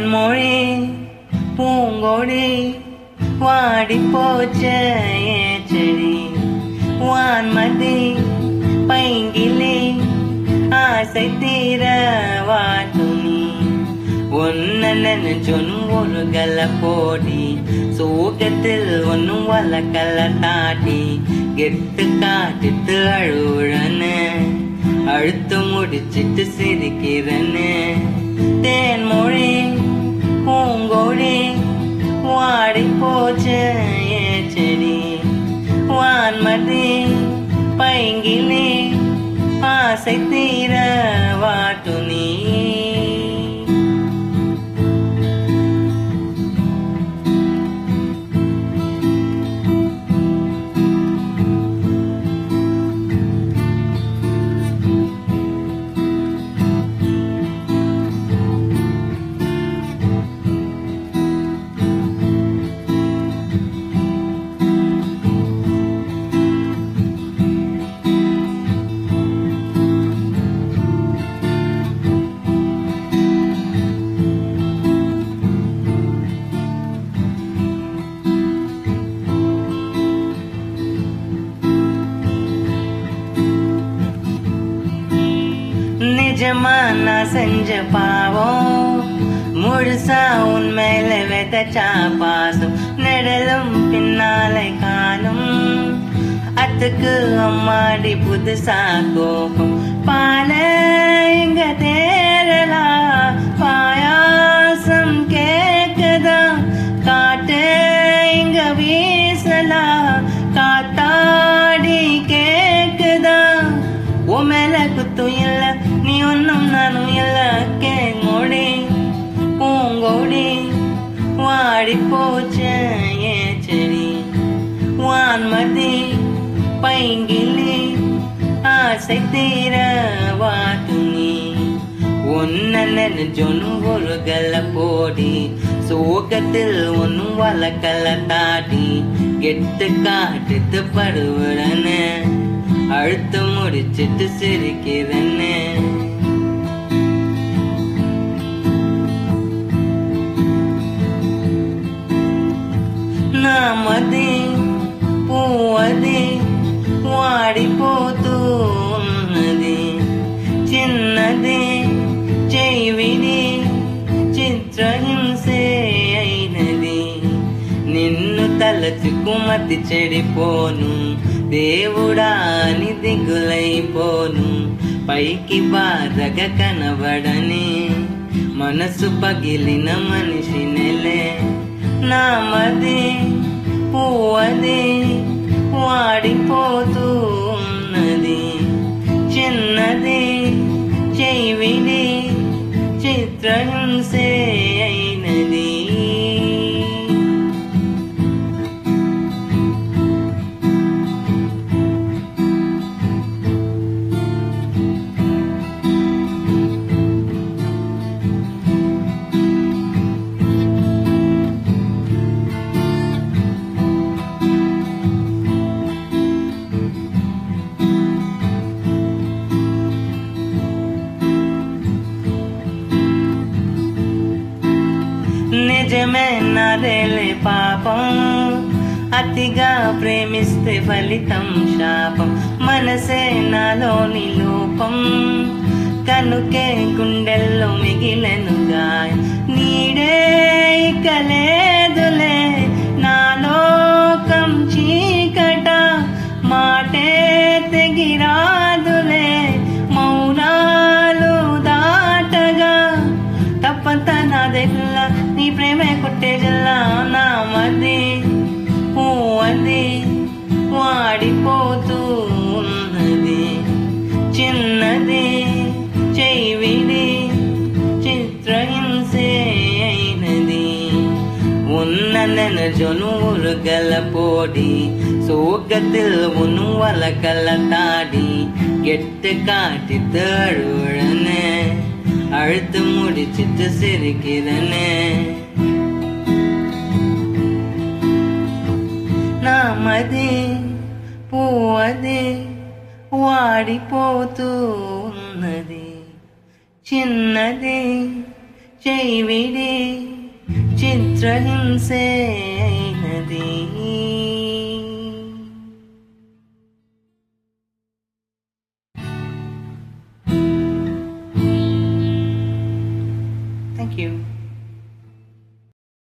தேன்மொழி பூங்கொடி வாடி போச்ச செடி வான்மதி பைங்கிலி ஆசை தீர வாட்டுமி ஒன்ன நினைச்சொன்னும் ஒரு கல போடி சோகத்தில் ஒன்னும் வளக்கல தாட்டி கெட்டு காட்டிட்டு அழுறன்னு அழுத்து முடிச்சிட்டு சிரிக்கிறன்னு தேன்மொழி பூங்கொடி வாடி போச்ச செடி வான்மதி பைங்கிலி ஆசை தீர வாட்டு நீ நிஜமா நான் செஞ்ச பாவம் முழுசா உன் மேல விதைச்சா பாசம் நெடலும் பின்னாலே காணும் அத்துக்கு அம்மாடி புதுசா கோபம் பால இங்க தேரலா பாயாசம் கேக்குதா காட்டு இங்க வீசலா காத்தாடி கேக்குதா உன் மேல குத்தும் இல்ல நீ ஒன்னும் நானும் இல்ல கேங்கோடி பூங்கோடி வாடி போச்ச செடி வான்மதி பைங்கிலி ஆசை தீர வாட்டு நீ ஒன்ன நினைச்சொன்னும் ஒரு கல்ல போடி சோகத்தில் ஒன்னும் வளக்கல தாட்டி கெட்டு காட்டுத்து படுவடன்னு அழுத்து முடிச்சிட்டு சிரிக்கிறன்னு நாமதி பூவதி వాడి పోతూ ఉన్నది చిన్నది చెవిడి చిత్రహింసే అయినది నిన్ను తలచి కుమతి చెడిపోను దేవుడా అని దిగులైపోను పైకి బాధగా కనబడని మనసు పగిలిన మనిషి నెలే నామది పూవది వాడిపోతూ ఉన్నది చిన్నది చెవిడి చిత్రహింసే అయినది నిజమే నాదేలే పాపం అతిగా ప్రేమిస్తే ఫలితం శాపం మనసే నాలోని లోపం కనుకే గుండెల్లో మిగిలెను గాయం నీడే ఇక లేదులే నా లోకం చీకట మాటే తెగిరాదులే మౌనాలు దాటగా తప్పంత నాదెల్ల నీ ప్రేమే కొట్టే జిల్లా నామది పూవది వాడిపోతూ ఉన్నది చిన్నది చెవిడి చిత్రహింసే అయినది ఉన్న నెనజొను ఉరుగల పోడి சோகத்தில் உன்னும் வளக்கல தாடி கெட்டு காட்டி தேடுழன்னு அழுத்து முடிச்சிட்டு சிரிக்கிறன்னு నామది పూవది వాడిపోతూ ఉన్నది చిన్నది చైవిడి చిత్రహింసే అయినది